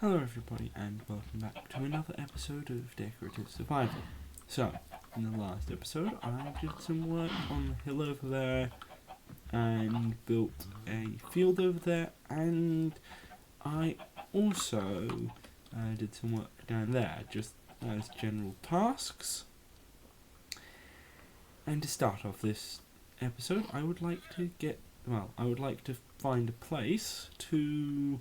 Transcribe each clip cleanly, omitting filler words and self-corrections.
Hello everybody and welcome back to another episode of Decorative Survival. So, in the last episode I did some work on the hill over there and built a field over there, and I also did some work down there just as general tasks. And to start off this episode I would like to find a place to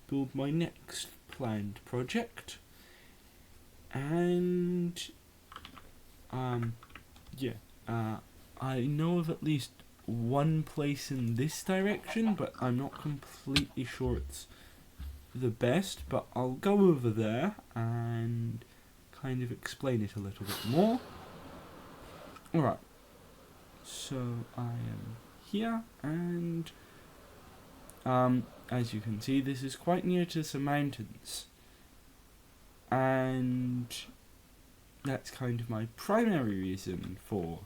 build my next planned project, and I know of at least one place in this direction, but I'm not completely sure it's the best, but I'll go over there and kind of explain it a little bit more. Alright, so I am here, and as you can see, this is quite near to some mountains, and that's kind of my primary reason for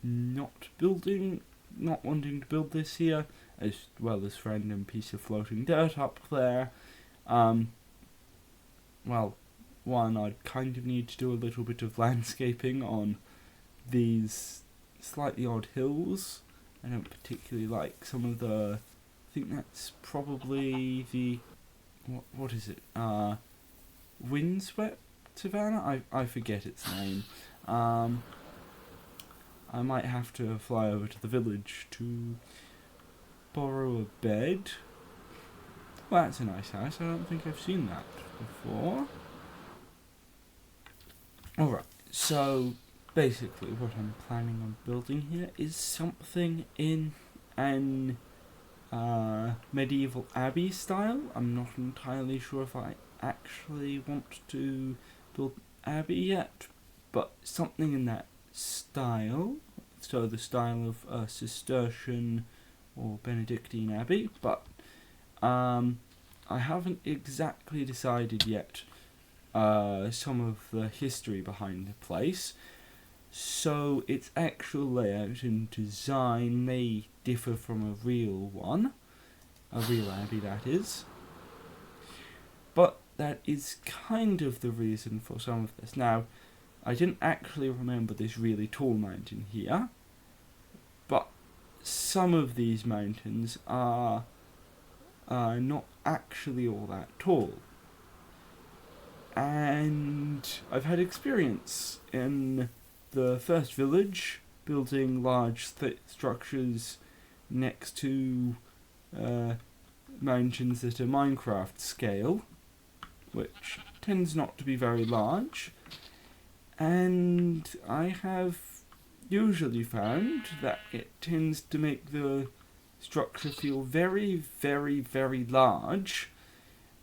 not wanting to build this here, as well as random piece of floating dirt up there. One, I'd kind of need to do a little bit of landscaping on these slightly odd hills. I don't particularly like some of the, I think that's probably the, what is it, windswept savanna? I forget its name. I might have to fly over to the village to borrow a bed. Well, that's a nice house. I don't think I've seen that before. Alright, so basically what I'm planning on building here is something in an medieval abbey style. I'm not entirely sure if I actually want to build abbey yet, but something in that style. So the style of a Cistercian or Benedictine abbey, but I haven't exactly decided yet some of the history behind the place. So its actual layout and design may differ from a real abbey that is. But that is kind of the reason for some of this. Now, I didn't actually remember this really tall mountain here, but some of these mountains are not actually all that tall. And I've had experience in the first village building large structures next to mountains that are Minecraft scale, which tends not to be very large, and I have usually found that it tends to make the structure feel very, very, very large,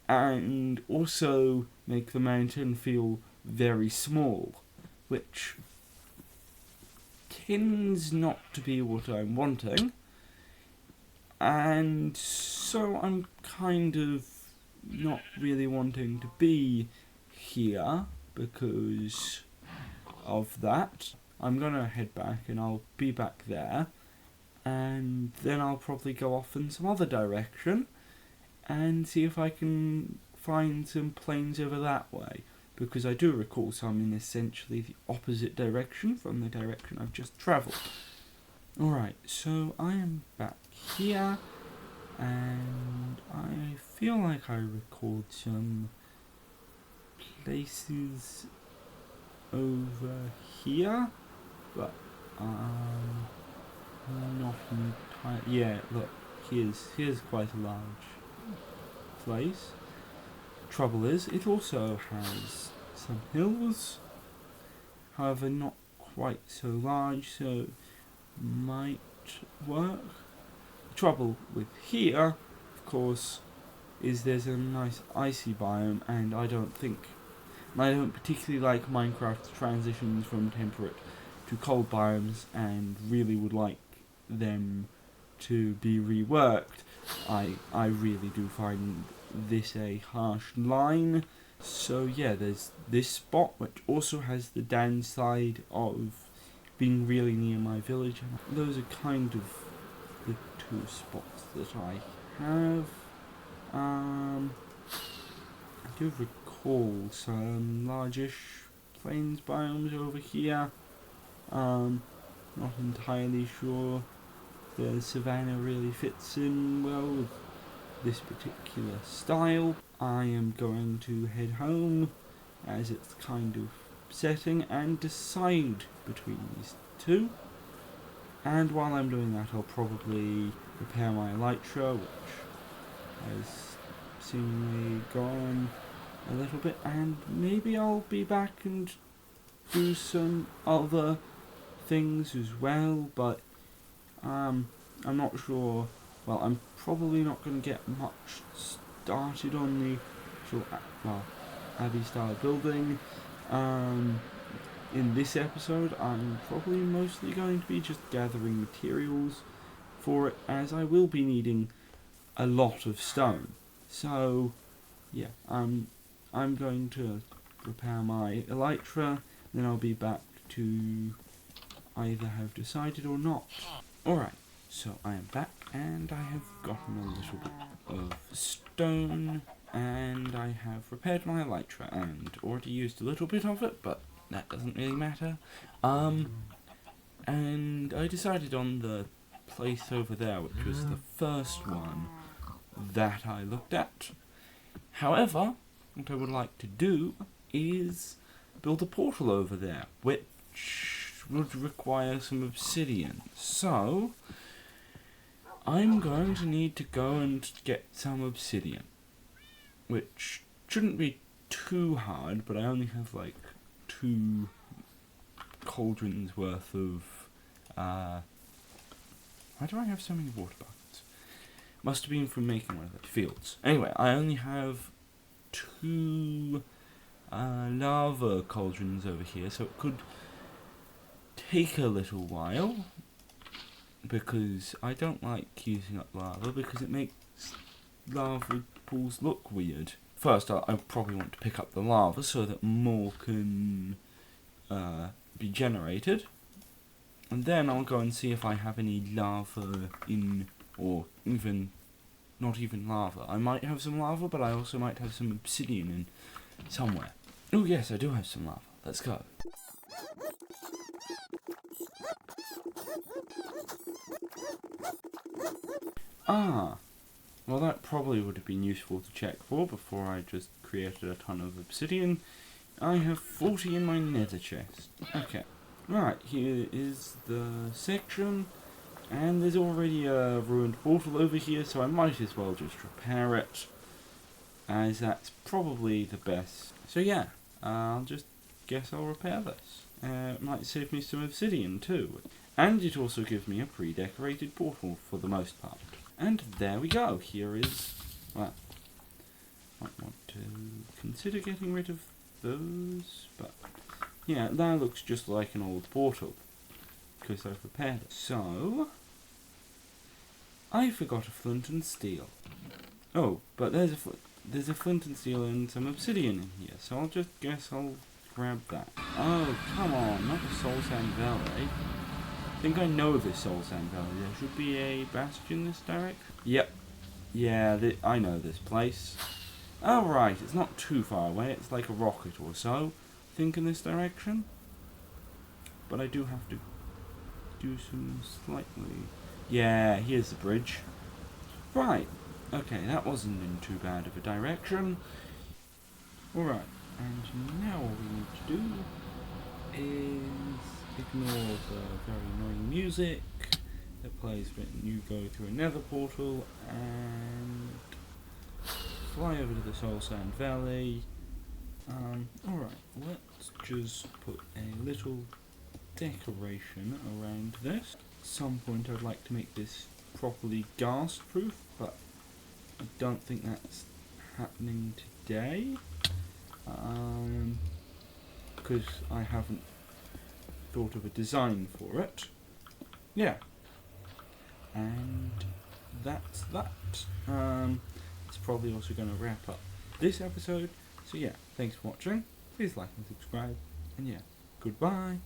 and also make the mountain feel very small, which tends not to be what I'm wanting. And so I'm kind of not really wanting to be here because of that. I'm gonna head back and I'll be back there, and then I'll probably go off in some other direction and see if I can find some plains over that way, because I do recall some in essentially the opposite direction from the direction I've just travelled. Alright, so I am back here, and I feel like I recalled some places over here, but not entirely. Yeah, look, here's quite a large place. Trouble is, it also has some hills, however not quite so large, so might work. The trouble with here, of course, is there's a nice icy biome, and I don't particularly like Minecraft's transitions from temperate to cold biomes, and really would like them to be reworked. I really do find this a harsh line. So yeah, there's this spot which also has the downside of being really near my village, and those are kind of the two spots that I have. do recall some largish plains biomes over here. Not entirely sure the savannah really fits in well with this particular style. I am going to head home as it's kind of setting and decide between these two. And while I'm doing that, I'll probably repair my elytra, which has seemingly gone a little bit, and maybe I'll be back and do some other things as well, but I'm not sure. Well, I'm probably not going to get much started on the actual Abbey style building. In this episode, I'm probably mostly going to be just gathering materials for it, as I will be needing a lot of stone. So, yeah, I'm going to repair my elytra, then I'll be back to either have decided or not. Alright, so I am back, and I have gotten a little bit of stone, and I have repaired my elytra, and already used a little bit of it, but that doesn't really matter. And I decided on the place over there, which was the first one that I looked at. However, what I would like to do is build a portal over there, which would require some obsidian. So, I'm going to need to go and get some obsidian, which shouldn't be too hard, but I only have like 2 cauldrons worth of, why do I have so many water buckets? Must have been from making one of the fields. Anyway, I only have 2 lava cauldrons over here, so it could take a little while, because I don't like using up lava, because it makes lava pools look weird. First, I probably want to pick up the lava so that more can be generated, and then I'll go and see if I have any lava in, or even not even lava. I might have some lava, but I also might have some obsidian in somewhere. Oh yes, I do have some lava. Let's go. Well, that probably would have been useful to check for before I just created a ton of obsidian. I have 40 in my nether chest. Okay. Right, here is the section, and there's already a ruined portal over here, so I might as well just repair it, as that's probably the best. So yeah, I'll just guess I'll repair this. It might save me some obsidian too. And it also gives me a pre-decorated portal for the most part. And there we go. Here is, well, might want to consider getting rid of those, but yeah, that looks just like an old portal, because I've repaired it. So, I forgot a flint and steel. Oh, but there's a flint and steel and some obsidian in here, so I'll just guess I'll grab that. Oh, come on, not a soul sand valley. I think I know this soul sand valley. There should be a bastion this direction. Yep. Yeah, I know this place. Oh right, it's not too far away. It's like a rocket or so, I think, in this direction. But I do have to do some slightly... Yeah, here's the bridge. Right. Okay, that wasn't in too bad of a direction. Alright, and now what we need to do is ignore the very annoying music that plays when you go through another portal, and fly over to the Soul Sand Valley. Alright, let's just put a little decoration around this. At some point I'd like to make this properly ghast proof, but I don't think that's happening today, because I haven't thought of a design for it. Yeah, and that's that. It's probably also going to wrap up this episode. So yeah, thanks for watching. Please like and subscribe, and yeah, goodbye.